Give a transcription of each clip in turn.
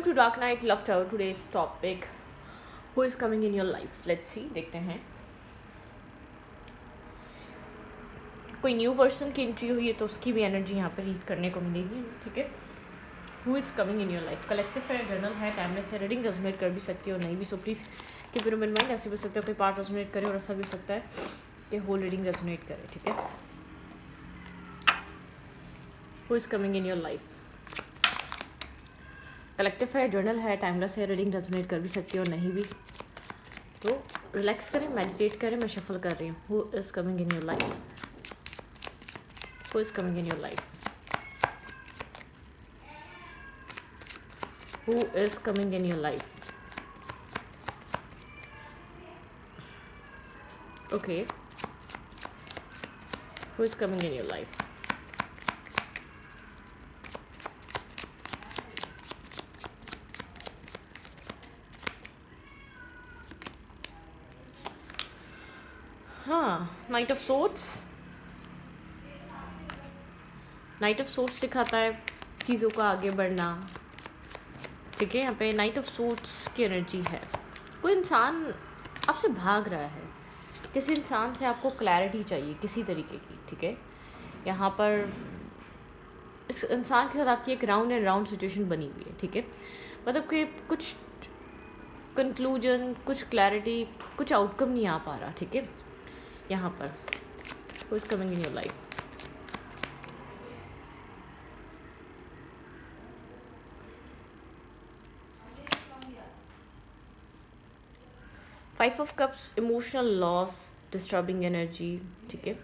Welcome to dark night love tower. Today's topic, who is coming in your life. Let's see, देखते हैं। कोई new person की entry हुई है तो उसकी भी एनर्जी यहाँ पर रीड करने को मिलेगी। ठीक है, who is coming in your life. Collective है, जर्नल है, टाइमलेस है। रीडिंग रेजोनेट कर भी सकती है और नहीं भी, so please keep it in mind. ऐसे भी हो सकता है कोई पार्ट रेजोनेट करे और ऐसा भी हो सकता है कि होल रीडिंग रेजोनेट करे। ठीक है, who is coming in your life. Collective है, जर्नल है, टाइमलेस है। रीडिंग रेजोनेट कर भी सकती है और नहीं भी, तो रिलैक्स करें, मेडिटेट करें। मैं शफल कर रही हूँ। Who is coming in your life, who is coming in your life, who is coming in your life. Okay, who is coming in your life. हाँ, night of sorts. Night of sorts सिखाता है चीज़ों का आगे बढ़ना। ठीक है, यहाँ पे नाइट ऑफ सोर्ट्स की एनर्जी है। कोई इंसान आपसे भाग रहा है, किसी इंसान से आपको क्लैरिटी चाहिए किसी तरीके की। ठीक है, यहाँ पर इस इंसान के साथ आपकी एक राउंड एंड राउंड सिचुएशन बनी हुई है। ठीक है, मतलब कि कुछ कंक्लूजन, कुछ क्लैरिटी, कुछ आउटकम नहीं आ पा रहा। ठीक है, यहाँ पर who is coming in your life. Five of cups, emotional loss, disturbing energy. ठीक है,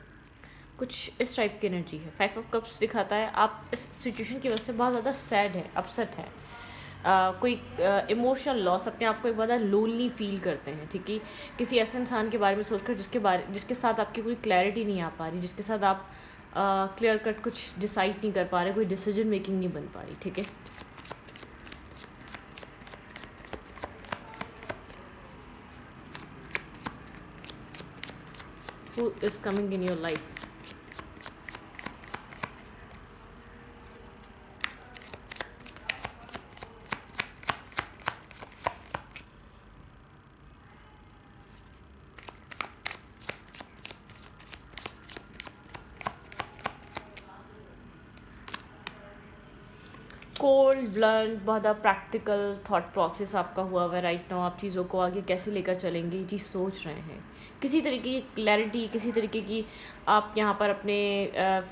कुछ इस टाइप की एनर्जी है। फाइव ऑफ कप्स दिखाता है आप इस सिचुएशन की वजह से बहुत ज़्यादा सैड है, अपसेट है। कोई इमोशनल लॉस, अपने आप को एक बहुत ज़्यादा लोनली फील करते हैं। ठीक है, किसी ऐसे इंसान के बारे में सोचकर जिसके साथ आपकी कोई क्लैरिटी नहीं आ पा रही, जिसके साथ आप क्लियर कट कुछ डिसाइड नहीं कर पा रहे, कोई डिसीजन मेकिंग नहीं बन पा रही। ठीक है, who is coming in your life. Cold blunt, बहुत ज़्यादा प्रैक्टिकल थॉट प्रोसेस आपका हुआ हुआ है राइट नाउ। आप चीज़ों को आगे कैसे लेकर चलेंगे ये चीज़ सोच रहे हैं। किसी तरीके की क्लैरिटी, किसी तरीके की आप यहाँ पर अपने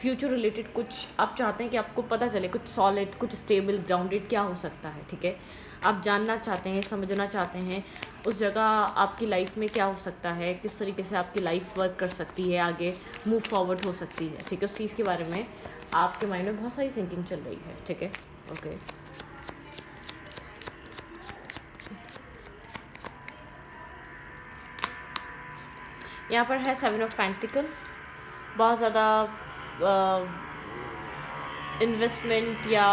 फ्यूचर रिलेटेड कुछ आप चाहते हैं कि आपको पता चले, कुछ सॉलिड, कुछ स्टेबल, ग्राउंडेड क्या हो सकता है। ठीक है, आप जानना चाहते हैं, समझना चाहते हैं उस जगह आपकी लाइफ में क्या हो सकता है, किस तरीके से आपकी लाइफ वर्क कर सकती है, आगे मूव फॉरवर्ड हो सकती है। ठीक है, उस चीज़ के बारे में आपके माइंड में बहुत सारी थिंकिंग चल रही है। ठीक है, ओके। यहाँ पर है सेवन ऑफ पेंटिकल्स। बहुत ज़्यादा इन्वेस्टमेंट या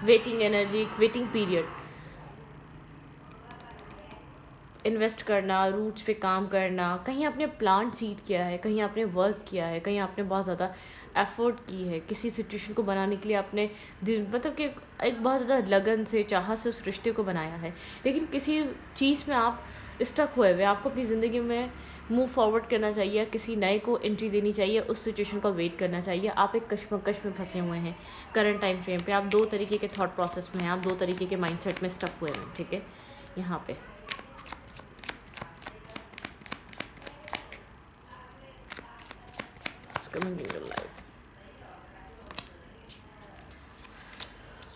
waiting energy, waiting period, invest करना, रूट्स पे काम करना। कहीं आपने प्लांट सीड किया है, कहीं आपने वर्क किया है, कहीं आपने बहुत ज़्यादा एफर्ट की है किसी सिचुएशन को बनाने के लिए। आपने मतलब कि एक बहुत ज़्यादा लगन से, चाह से उस रिश्ते को बनाया है, लेकिन किसी चीज़ में आप स्टक हुए हुए। आपको अपनी ज़िंदगी में मूव फॉरवर्ड करना चाहिए, किसी नए को एंट्री देनी चाहिए, उस सिचुएशन का वेट करना चाहिए। आप एक कश्मकश में फंसे हुए हैं करंट टाइम फ्रेम पे। आप दो तरीके के थॉट प्रोसेस में हैं, आप दो तरीके के माइंडसेट में स्टक हुए हैं। ठीक है, यहाँ पे coming in your life.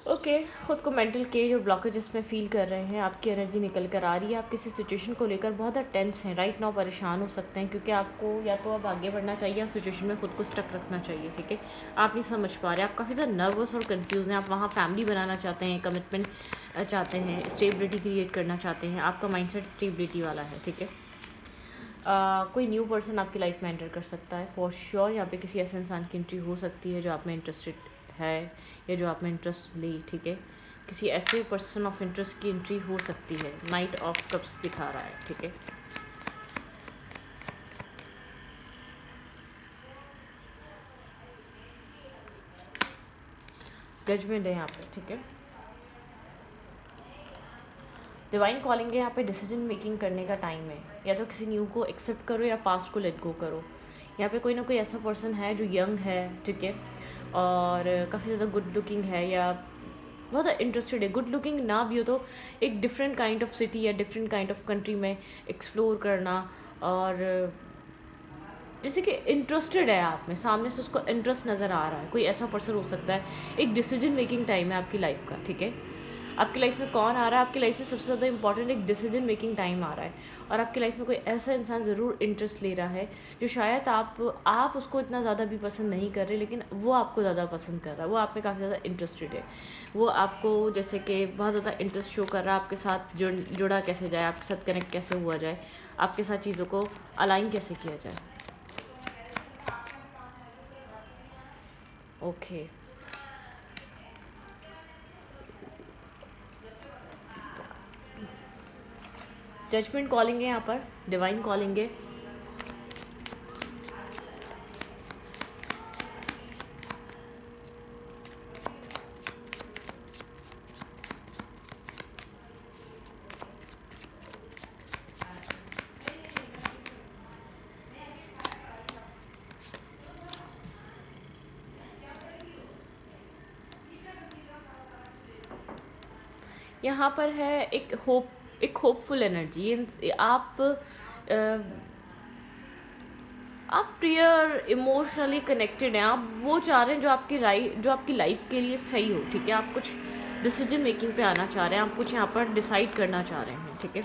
Okay, खुद को मेंटल केज और ब्लॉकेजेस में फील कर रहे हैं। आपकी एनर्जी निकल कर आ रही है। आप किसी सिचुएशन को लेकर बहुत ज़्यादा टेंस हैं राइट नाउ, परेशान हो सकते हैं क्योंकि आपको या तो अब आगे बढ़ना चाहिए या सिचुएशन में खुद को स्टक रखना चाहिए। ठीक है, आप नहीं समझ पा रहे, आप काफ़ी ज़्यादा नर्वस और कंफ्यूज हैं। आप वहाँ फैमिली बनाना चाहते हैं, कमिटमेंट चाहते हैं, स्टेबिलिटी क्रिएट करना चाहते हैं। आपका माइंडसेट स्टेबिलिटी वाला है। ठीक है, कोई न्यू पर्सन आपकी लाइफ में एंटर कर सकता है फॉर श्योर। यहाँ पे किसी ऐसे इंसान की एंट्री हो सकती है जो आप में इंटरेस्टेड है या जो आप में इंटरेस्ट ली। ठीक है, किसी ऐसे पर्सन ऑफ इंटरेस्ट की एंट्री हो सकती है। नाइट ऑफ कप्स दिखा रहा है। ठीक है, जजमेंट है यहाँ पे। ठीक है, डिवाइन कॉलिंग है, यहाँ पे डिसीजन मेकिंग करने का टाइम है। या तो किसी न्यू को एक्सेप्ट करो या पास्ट को लेट गो करो। यहाँ पे कोई ना कोई ऐसा पर्सन है जो यंग है, ठीक है, और काफ़ी ज़्यादा गुड लुकिंग है या बहुत इंटरेस्टेड है। गुड लुकिंग ना भी हो तो एक डिफरेंट काइंड ऑफ सिटी या डिफरेंट काइंड ऑफ कंट्री में एक्सप्लोर करना, और जैसे कि इंटरेस्टेड है आप में, सामने से उसको इंटरेस्ट नज़र आ रहा है, कोई ऐसा पर्सन हो सकता है। एक डिसीजन मेकिंग टाइम है आपकी लाइफ का, ठीक है। आपकी लाइफ में कौन आ रहा है, आपकी लाइफ में सबसे ज़्यादा इंपॉर्टेंट एक डिसीजन मेकिंग टाइम आ रहा है, और आपकी लाइफ में कोई ऐसा इंसान ज़रूर इंटरेस्ट ले रहा है जो शायद आप उसको इतना ज़्यादा भी पसंद नहीं कर रहे, लेकिन वो आपको ज़्यादा पसंद कर रहा है, वो आप में काफ़ी ज़्यादा इंटरेस्टेड है। वो आपको जैसे कि बहुत ज़्यादा इंटरेस्ट शो कर रहा है, आपके साथ जुड़ा कैसे जाए, आपके साथ कनेक्ट कैसे हुआ जाए, आपके साथ चीज़ों को अलाइन कैसे किया जाए। ओके, जजमेंट कॉलिंग है यहाँ पर, डिवाइन कॉलिंग है। यहाँ पर है एक होपफुल एनर्जी। आप प्रियर इमोशनली कनेक्टेड हैं, आप वो चाह रहे हैं जो आपकी लाइफ के लिए सही हो, ठीक है। आप कुछ डिसीजन मेकिंग पे आना चाह रहे हैं, आप कुछ यहाँ पर डिसाइड करना चाह रहे हैं, ठीक है।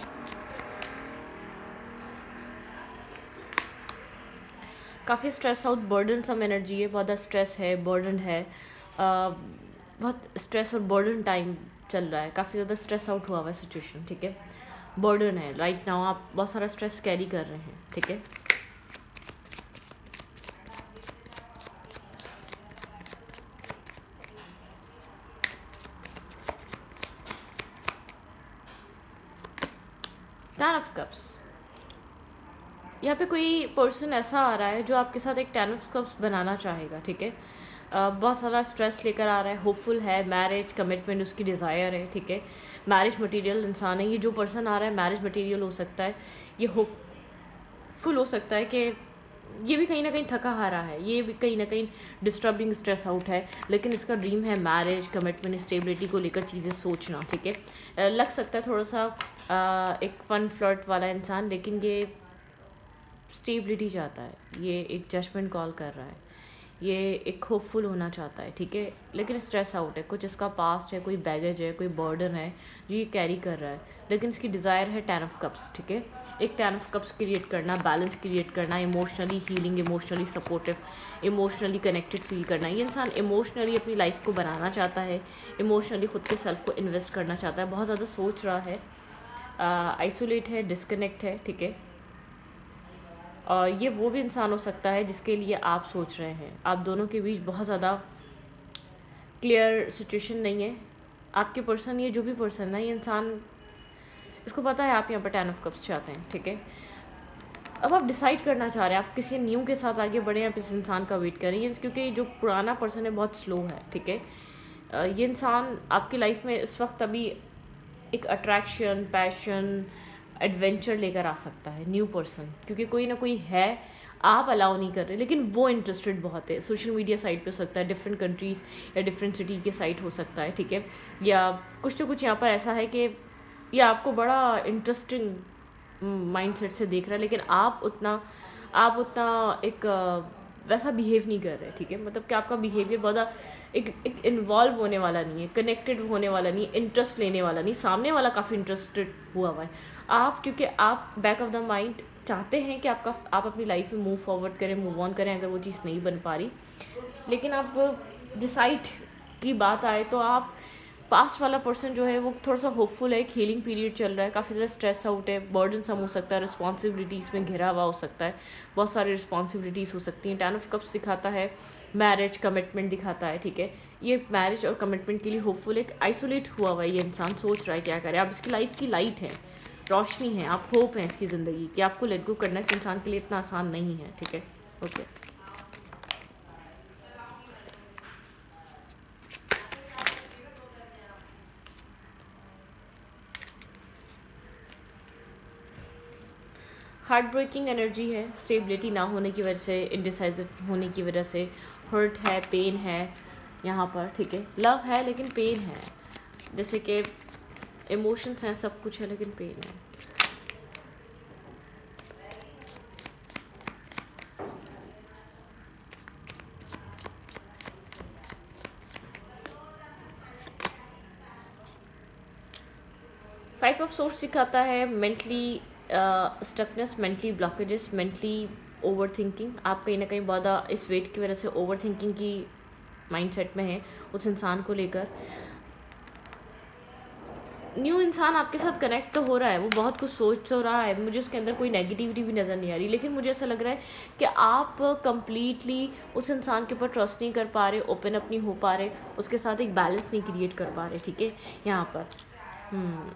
काफ़ी stress out burden some energy है, बहुत ज़्यादा स्ट्रेस है, बर्डन है, बहुत स्ट्रेस और बर्डन टाइम चल रहा है, काफ़ी ज़्यादा स्ट्रेस आउट हुआ हुआ है सिचुएशन, ठीक है। बर्डन है राइट नाउ, आप बहुत सारा स्ट्रेस कैरी कर रहे हैं, ठीक है। टेन ऑफ कप्स, यहाँ पे कोई पर्सन ऐसा आ रहा है जो आपके साथ एक टेन ऑफ कप्स बनाना चाहेगा, ठीक है। बहुत सारा स्ट्रेस लेकर आ रहा है, होपफुल है, मैरिज कमिटमेंट उसकी डिज़ायर है, ठीक है। मैरिज मटेरियल इंसान है, ये जो पर्सन आ रहा है मैरिज मटेरियल हो सकता है, ये होपफुल हो सकता है कि ये भी कहीं ना कहीं थका हारा है, ये भी कहीं ना कहीं डिस्टर्बिंग स्ट्रेस आउट है, लेकिन इसका ड्रीम है मैरिज कमिटमेंट स्टेबिलिटी को लेकर चीज़ें सोचना, ठीक है। लग सकता है थोड़ा सा एक फन फ्लर्ट वाला इंसान, लेकिन ये स्टेबिलिटी चाहता है, ये एक जजमेंट कॉल कर रहा है, ये एक होपफुल होना चाहता है, ठीक है। लेकिन स्ट्रेस आउट है, कुछ इसका पास्ट है, कोई बैगेज है, कोई बर्डन है जो ये कैरी कर रहा है, लेकिन इसकी डिज़ायर है टेन ऑफ कप्स, ठीक है। एक टेन ऑफ कप्स क्रिएट करना, बैलेंस क्रिएट करना, emotionally healing, emotionally supportive, emotionally connected feel करना। ये इंसान इमोशनली अपनी लाइफ को बनाना चाहता है, इमोशनली खुद के सेल्फ को इन्वेस्ट करना चाहता है, बहुत ज़्यादा सोच रहा है, आइसोलेट है, डिस्कनेक्ट है, ठीक है। और ये वो भी इंसान हो सकता है जिसके लिए आप सोच रहे हैं, आप दोनों के बीच बहुत ज़्यादा क्लियर सिचुएशन नहीं है। आपके पर्सन, ये जो भी पर्सन है, ये इंसान, इसको पता है आप यहाँ पर टेन ऑफ कप्स चाहते हैं, ठीक है। अब आप डिसाइड करना चाह रहे हैं, आप किसी न्यू के साथ आगे बढ़े, आप इस इंसान का वेट करें, क्योंकि जो पुराना पर्सन है बहुत स्लो है, ठीक है। ये इंसान आपकी लाइफ में इस वक्त अभी एक अट्रैक्शन, पैशन, एडवेंचर लेकर आ सकता है, न्यू पर्सन, क्योंकि कोई ना कोई है, आप अलाउ नहीं कर रहे, लेकिन वो इंटरेस्टेड बहुत है। सोशल मीडिया साइट पे हो सकता है, डिफरेंट कंट्रीज़ या डिफरेंट सिटी के साइट हो सकता है, ठीक है। या कुछ तो कुछ यहाँ पर ऐसा है कि ये आपको बड़ा इंटरेस्टिंग माइंडसेट से देख रहा है, लेकिन आप उतना एक वैसा बिहेव नहीं कर रहे, ठीक है। मतलब कि आपका बिहेवियर बहुत एक इन्वॉल्व होने वाला नहीं है, कनेक्टेड होने वाला नहीं, इंटरेस्ट लेने वाला नहीं। सामने वाला काफ़ी इंटरेस्टेड हुआ है, आप, क्योंकि आप बैक ऑफ द माइंड चाहते हैं कि आप अपनी लाइफ में मूव फॉरवर्ड करें, मूव ऑन करें, अगर वो चीज़ नहीं बन पा रही। लेकिन आप डिसाइड की बात आए तो आप, पास्ट वाला पर्सन जो है वो थोड़ा सा होपफुल है, एक हीलिंग पीरियड चल रहा है, काफ़ी ज़्यादा स्ट्रेस आउट है, बर्डन सम हो सकता है, रिस्पॉन्सिबिलिटीज़ में घिरा हुआ हो सकता है, बहुत सारी रिस्पॉन्सिबिलिटीज़ हो सकती हैं। टेन ऑफ कप्स दिखाता है मैरिज कमिटमेंट दिखाता है, ठीक है। ये मैरिज और कमिटमेंट के लिए होपफुल, एक आइसोलेट हुआ हुआ है ये इंसान, सोच रहा है क्या करे। आप इसकी लाइफ की लाइट है, रोशनी है, आप होप हैं इसकी ज़िंदगी कि आपको लेट गो करना इस इंसान के लिए इतना आसान नहीं है, ठीक है। ओके, हार्ट ब्रेकिंग एनर्जी है, स्टेबिलिटी ना होने की वजह से, इनडिसाइसिव होने की वजह से, हर्ट है, पेन है यहाँ पर, ठीक है। लव है लेकिन पेन है, जैसे कि इमोशंस हैं, सब कुछ है लेकिन पेन है। 5 ऑफ सोर्स सिखाता है mentally stuckness, mentally blockages, mentally over thinking. आप कहीं ना कहीं बहुत इस वेट की वजह से ओवर थिंकिंग की माइंडसेट में है उस इंसान को लेकर। न्यू इंसान आपके साथ कनेक्ट तो हो रहा है, वो बहुत कुछ सोच तो रहा है, मुझे उसके अंदर कोई नेगेटिविटी भी नज़र नहीं आ रही, लेकिन मुझे ऐसा लग रहा है कि आप कंप्लीटली उस इंसान के ऊपर ट्रस्ट नहीं कर पा रहे, ओपन अप नहीं हो पा रहे, उसके साथ एक बैलेंस नहीं क्रिएट कर पा रहे, ठीक है। यहाँ पर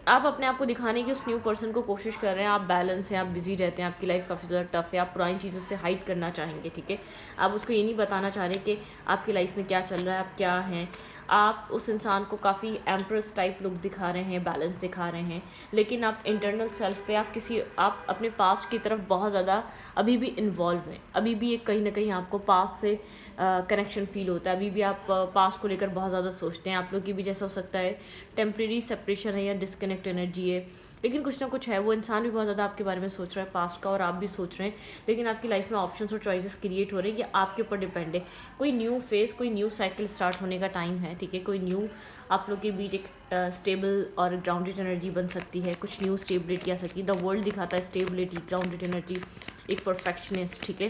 आप अपने आप को दिखाने की उस न्यू पर्सन को कोशिश कर रहे हैं, आप बैलेंस हैं, आप बिजी रहते हैं, आपकी लाइफ काफ़ी ज़्यादा टफ है, आप पुरानी चीज़ों से हाइड करना चाहेंगे, ठीक है। आप उसको ये नहीं बताना चाह रहे कि आपकी लाइफ में क्या चल रहा है, आप क्या हैं। आप उस इंसान को काफ़ी एम्प्रेस टाइप लुक दिखा रहे हैं, बैलेंस दिखा रहे हैं, लेकिन आप इंटरनल सेल्फ पे आप अपने पास्ट की तरफ बहुत ज़्यादा अभी भी इन्वॉल्व हैं, अभी भी एक कहीं ना कहीं आपको पास्ट से कनेक्शन फील होता है, अभी भी आप पास्ट को लेकर बहुत ज़्यादा सोचते हैं। आप लोग की भी जैसा हो सकता है टेम्प्रेरी सेपरेशन है या डिस्कनेक्ट एनर्जी है, लेकिन कुछ ना कुछ है, वो इंसान भी बहुत ज़्यादा आपके बारे में सोच रहा है पास्ट का, और आप भी सोच रहे हैं, लेकिन आपकी लाइफ में ऑप्शंस और चॉइसेस क्रिएट हो रहे हैं, ये आपके ऊपर डिपेंड है। कोई न्यू फेज, कोई न्यू साइकिल स्टार्ट होने का टाइम है, ठीक है। कोई न्यू आप लोग के बीच एक स्टेबल और ग्राउंडेड एनर्जी बन सकती है, कुछ न्यू स्टेबिलिटी आ सकती है। द वर्ल्ड दिखाता है स्टेबिलिटी, ग्राउंडेड एनर्जी, एक परफेक्शनिस्ट, ठीक है,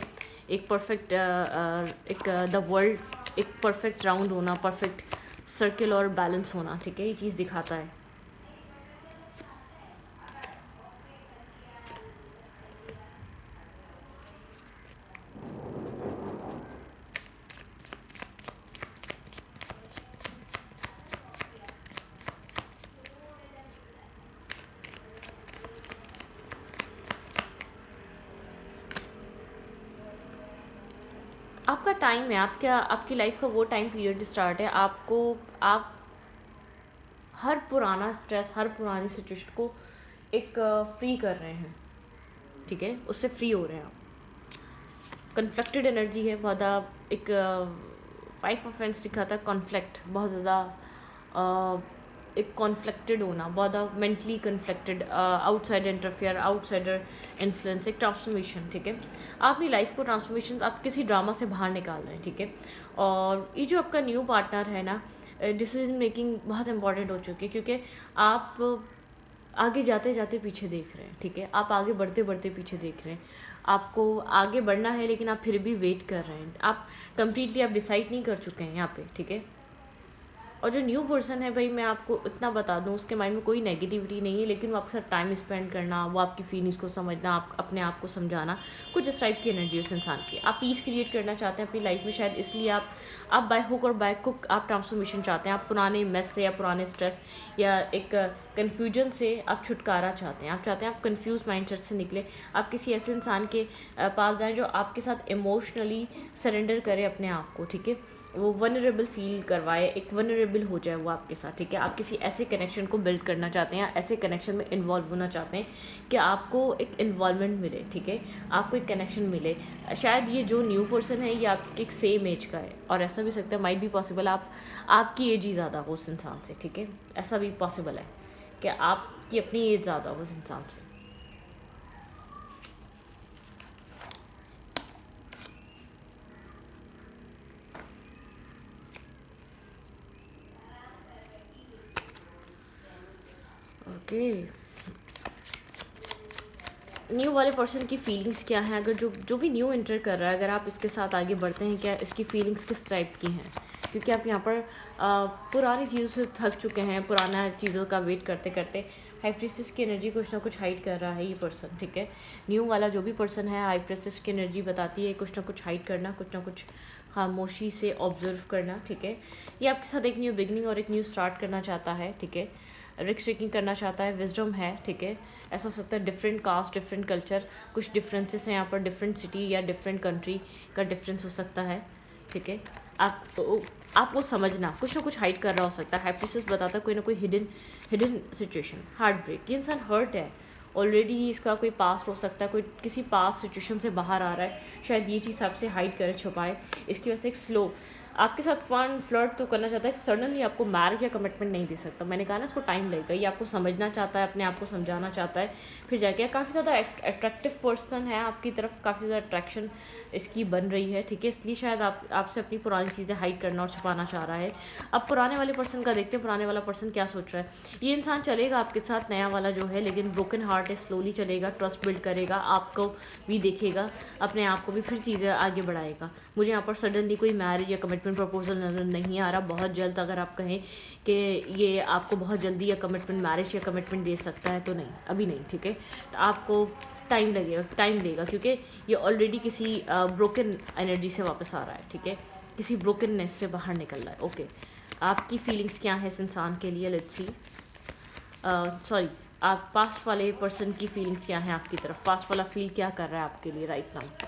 एक परफेक्ट एक द वर्ल्ड, एक परफेक्ट राउंड होना, परफेक्ट सर्किल और बैलेंस होना, ठीक है, ये चीज़ दिखाता है। आपका टाइम है, आपकी लाइफ का वो टाइम पीरियड स्टार्ट है, आप हर पुराना स्ट्रेस, हर पुरानी सिचुएशन को एक फ्री कर रहे हैं, ठीक है, उससे फ्री हो रहे हैं आप। कन्फ्लिक्टेड एनर्जी है बहुत एक 5 ऑफ फ्रेंड्स दिखाता है कॉन्फ्लिक्ट, बहुत ज़्यादा एक कॉन्फ्लिक्टेड होना, बहुत mentally conflicted, outside interfere, outsider influence, एक ट्रांसफॉर्मेशन, ठीक है। आप अपनी लाइफ को ट्रांसफॉर्मेशन, आप किसी ड्रामा से बाहर निकाल रहे हैं, ठीक है। और ये जो आपका न्यू पार्टनर है ना, डिसीजन मेकिंग बहुत इंपॉर्टेंट हो चुकी है, क्योंकि आप आगे जाते जाते पीछे देख रहे हैं, ठीक है। आप आगे बढ़ते बढ़ते पीछे देख रहे हैं, आपको आगे बढ़ना है, लेकिन आप फिर भी वेट कर रहे हैं, आप कंप्लीटली आप डिसाइड नहीं कर चुके हैं यहाँ पे, ठीक है। और जो न्यू पर्सन है भाई, मैं आपको इतना बता दूं, उसके माइंड में कोई नेगेटिविटी नहीं है, लेकिन वो आपके साथ टाइम स्पेंड करना, वो आपकी फीलिंग्स को समझना, आप अपने आप को समझाना, कुछ इस टाइप की एनर्जी उस इंसान की। आप पीस क्रिएट करना चाहते हैं अपनी लाइफ में, शायद इसलिए आप बाय हुक और बाय कुक आप ट्रांसफॉर्मेशन चाहते हैं, आप पुराने मेस से या पुराने स्ट्रेस या एक कन्फ्यूजन से आप छुटकारा चाहते हैं, आप चाहते हैं आप कन्फ्यूज माइंडसेट से निकले, आप किसी ऐसे इंसान के पास जाएँ जो आपके साथ इमोशनली सरेंडर करे अपने आप को, ठीक है, वो वनरेबल फील करवाए, एक वनरेबल हो जाए वो आपके साथ, ठीक है। आप किसी ऐसे कनेक्शन को बिल्ड करना चाहते हैं, या ऐसे कनेक्शन में इन्वॉल्व होना चाहते हैं कि आपको एक इन्वॉल्वमेंट मिले, ठीक है, आपको एक कनेक्शन मिले। शायद ये जो न्यू पर्सन है ये आपके एक सेम एज का है, और ऐसा भी सकता है, माइट भी पॉसिबल आपकी एज ही ज़्यादा हो उस इंसान से, ठीक है, ऐसा भी पॉसिबल है कि आपकी अपनी एज ज़्यादा हो उस इंसान से। ओके, न्यू वाले पर्सन की फीलिंग्स क्या हैं, अगर जो भी न्यू एंटर कर रहा है, अगर आप इसके साथ आगे बढ़ते हैं, क्या इसकी फीलिंग्स किस टाइप की हैं, क्योंकि आप यहाँ पर पुरानी चीज़ों से थक चुके हैं, पुराना चीज़ों का वेट करते करते। हाई प्रीस्टेस की एनर्जी कुछ ना कुछ हाइड कर रहा है ये पर्सन, ठीक है। न्यू वाला जो भी पर्सन है, हाई प्रीस्टेस की एनर्जी बताती है कुछ ना कुछ हाइड करना, कुछ ना कुछ खामोशी से ऑब्जर्व करना, ठीक है। ये आपके साथ एक न्यू बिगनिंग और एक न्यू स्टार्ट करना चाहता है, ठीक है। रिस्क टेकिंग करना चाहता है, विजडम है, ठीक है। ऐसा हो सकता है डिफरेंट कास्ट, डिफरेंट कल्चर, कुछ डिफरेंसेस हैं यहाँ पर, डिफरेंट सिटी या डिफरेंट कंट्री का डिफरेंस हो सकता है, ठीक है। आपको समझना, कुछ ना कुछ हाइड कर रहा हो सकता है। हाइप्रिस्टेस बताता है कोई ना कोई हिडन सिचुएशन, हार्ट ब्रेक, ये इंसान हर्ट है, ऑलरेडी इसका कोई पास्ट हो सकता है, कोई किसी पास्ट सिचुएशन से बाहर आ रहा है, शायद ये चीज़ आपसे हाइड करे, छुपाए, इसकी वजह से एक स्लो आपके साथ फन फ्लर्ट तो करना चाहता है, सडनली आपको मैरिज या कमिटमेंट नहीं दे सकता। मैंने कहा ना इसको टाइम लगेगा, ये आपको समझना चाहता है, अपने आप को समझाना चाहता है, फिर जाके काफ़ी ज़्यादा अट्रैक्टिव पर्सन है आपकी तरफ, काफ़ी ज़्यादा अट्रैक्शन इसकी बन रही है, ठीक है। इसलिए शायद आपसे अपनी पुरानी चीज़ें हाइड करना और छुपाना चाह रहा है। अब पुराने वाले पर्सन का देखते हैं, पुराने वाला पर्सन क्या सोच रहा है। ये इंसान चलेगा आपके साथ, नया वाला जो है, लेकिन ब्रोकन हार्ट है, स्लोली चलेगा, ट्रस्ट बिल्ड करेगा, आपको भी देखेगा, अपने आप को भी फिर चीज़ें आगे बढ़ाएगा। मुझे यहाँ पर सडनली कोई मैरिज या कमिटमेंट प्रपोजल नज़र नहीं आ रहा। बहुत जल्द अगर आप कहें कि ये आपको बहुत जल्दी या कमिटमेंट मैरिज या कमिटमेंट दे सकता है तो नहीं, अभी नहीं, ठीक है। तो आपको टाइम लगेगा, टाइम देगा, क्योंकि ये ऑलरेडी किसी ब्रोकन एनर्जी से वापस आ रहा है, ठीक है, किसी ब्रोकननेस से बाहर निकल रहा है। ओके, आपकी फीलिंग्स क्या है इस इंसान के लिए, लेट्स सी। सॉरी, आप पास्ट वाले पर्सन की फीलिंग्स क्या हैं आपकी तरफ, पास्ट वाला फील क्या कर रहा है आपके लिए राइट नाउ।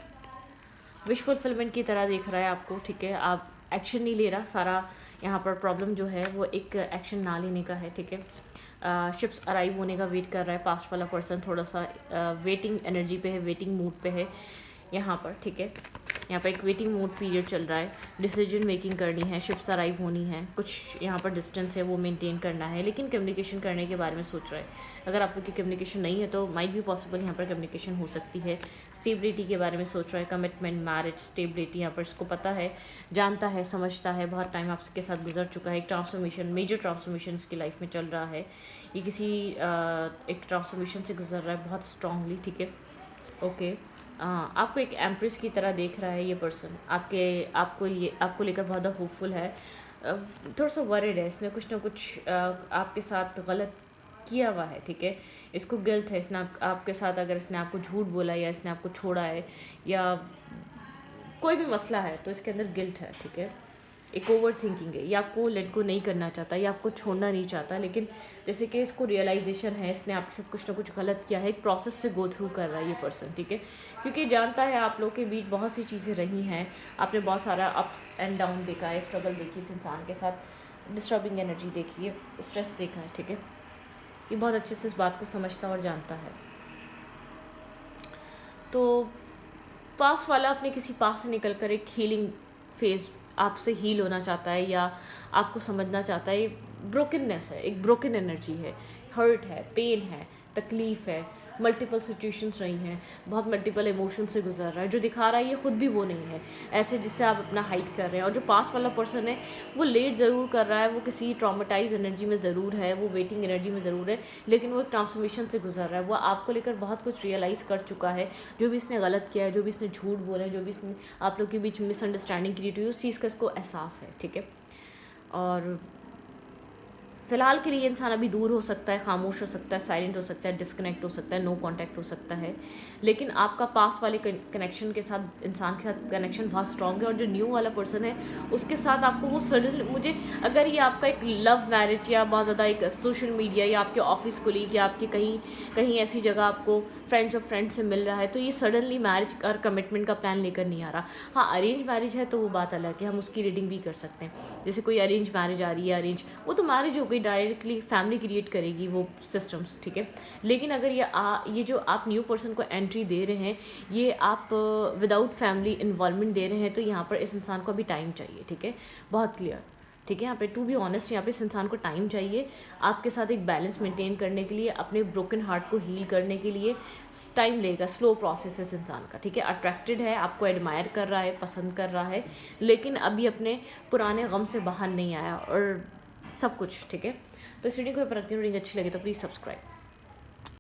विश फुलफिलमेंट की तरह देख रहा है आपको, ठीक है। आप एक्शन नहीं ले रहा, सारा यहाँ पर प्रॉब्लम जो है वो एक एक्शन ना लेने का है, ठीक है। शिप्स अराइव होने का वेट कर रहा है पास्ट वाला पर्सन, थोड़ा सा वेटिंग एनर्जी पे है, वेटिंग मूड पे है यहाँ पर, ठीक है। यहाँ पर एक वेटिंग मोड पीरियड चल रहा है, डिसीजन मेकिंग करनी है, शिप्स अराइव होनी है, कुछ यहाँ पर डिस्टेंस है वो मेंटेन करना है, लेकिन कम्युनिकेशन करने के बारे में सोच रहा है। अगर आप लोग की कम्युनिकेशन नहीं है तो माइट भी पॉसिबल यहाँ पर कम्युनिकेशन हो सकती है। स्टेबिलिटी के बारे में सोच रहा है, कमिटमेंट, मैरिज, स्टेबिलिटी, यहाँ पर इसको पता है, जानता है, समझता है, बहुत टाइम आपके साथ गुजर चुका है, एक ट्रांसफॉर्मेशन, मेजर ट्रांसफॉर्मेशन इसकी लाइफ में चल रहा है, ये किसी एक ट्रांसफॉर्मेशन से गुजर रहा है बहुत स्ट्रांगली, ठीक है। ओके, आपको एक एम्प्रेस की तरह देख रहा है ये पर्सन, आपको लेकर बहुत होपफुल है, थोड़ा सा वरिड है, इसने कुछ ना कुछ आपके साथ गलत किया हुआ है, ठीक है। इसको गिल्ट है, इसने आपके साथ अगर इसने आपको झूठ बोला या इसने आपको छोड़ा है या कोई भी मसला है तो इसके अंदर गिल्ट है, ठीक है। एक ओवर थिंकिंग है, या आपको लेट को नहीं करना चाहता या आपको छोड़ना नहीं चाहता, लेकिन जैसे कि इसको रियलाइजेशन है इसने आपके साथ कुछ ना कुछ गलत किया है, एक प्रोसेस से गो थ्रू कर रहा है ये पर्सन, ठीक है। क्योंकि जानता है आप लोग के बीच बहुत सी चीज़ें रही हैं, आपने बहुत सारा अप्स एंड डाउन देखा है, स्ट्रगल देखी इस इंसान के साथ, डिस्टर्बिंग एनर्जी देखी है, स्ट्रेस देखा है, ठीक है। ये बहुत अच्छे से इस बात को समझता और जानता है। तो पास वाला अपने किसी पास से निकल कर एक हीलिंग फेज आपसे हील होना चाहता है या आपको समझना चाहता है। ब्रोकननेस है, एक ब्रोकन एनर्जी है, हर्ट है, पेन है, तकलीफ़ है, मल्टीपल सिचुएशंस रही हैं, बहुत मल्टीपल इमोशन से गुजर रहा है, जो दिखा रहा है ये खुद भी वो नहीं है ऐसे जिससे आप अपना हाइड कर रहे हैं। और जो पास वाला पर्सन है वो लेट ज़रूर कर रहा है, वो किसी ट्रॉमेटाइज एनर्जी में ज़रूर है, वो वेटिंग एनर्जी में ज़रूर है, लेकिन वो एक ट्रांसफॉर्मेशन से गुजर रहा है, वो आपको लेकर बहुत कुछ रियलाइज़ कर चुका है। जो भी इसने गलत किया है, जो भी इसने झूठ बोला है, जो भी इसने आप लोग के बीच मिसअंडरस्टैंडिंग क्रिएट हुई, उस चीज़ का इसको एहसास है, ठीक है। और फ़िलहाल के लिए इंसान अभी दूर हो सकता है, खामोश हो सकता है, साइलेंट हो सकता है, डिस्कनेक्ट हो सकता है, नो कांटेक्ट हो सकता है, लेकिन आपका पास वाले कनेक्शन के साथ, इंसान के साथ कनेक्शन बहुत स्ट्रॉन्ग है। और जो न्यू वाला पर्सन है उसके साथ आपको वो सडन, मुझे अगर ये आपका एक लव मैरिज या बहुत ज़्यादा एक सोशल मीडिया या आपके ऑफिस कोलीग या आपके कहीं ऐसी जगह आपको फ्रेंड्स ऑफ फ्रेंड्स से मिल रहा है, तो ये सडनली मैरिज और कमिटमेंट का प्लान लेकर नहीं आ रहा। हाँ, अरेंज मैरिज है तो वो बात अलग है, हम उसकी रीडिंग भी कर सकते हैं। जैसे कोई अरेंज मैरिज आ रही है, अरेंज वो तो मैरिज हो गई, डायरेक्टली फैमिली क्रिएट करेगी वो सिस्टम्स, ठीक है। लेकिन अगर ये जो आप न्यू पर्सन को एंट्री दे रहे हैं, ये आप विदाउट फैमिली इन्वॉल्वमेंट दे रहे हैं, तो यहाँ पर इस इंसान को अभी टाइम चाहिए, ठीक है, बहुत क्लियर, ठीक है। यहाँ पे टू बी ऑनेस्ट, यहाँ पे इस इंसान को टाइम चाहिए आपके साथ एक बैलेंस मेंटेन करने के लिए, अपने ब्रोकन हार्ट को हील करने के लिए टाइम लेगा, स्लो प्रोसेस है इस इंसान का, ठीक है। अट्रैक्टेड है, आपको एडमायर कर रहा है, पसंद कर रहा है, लेकिन अभी अपने पुराने गम से बाहर नहीं आया और सब कुछ, ठीक है। तो इस रीडिंग को रीडिंग अच्छी लगे तो प्लीज़ सब्सक्राइब।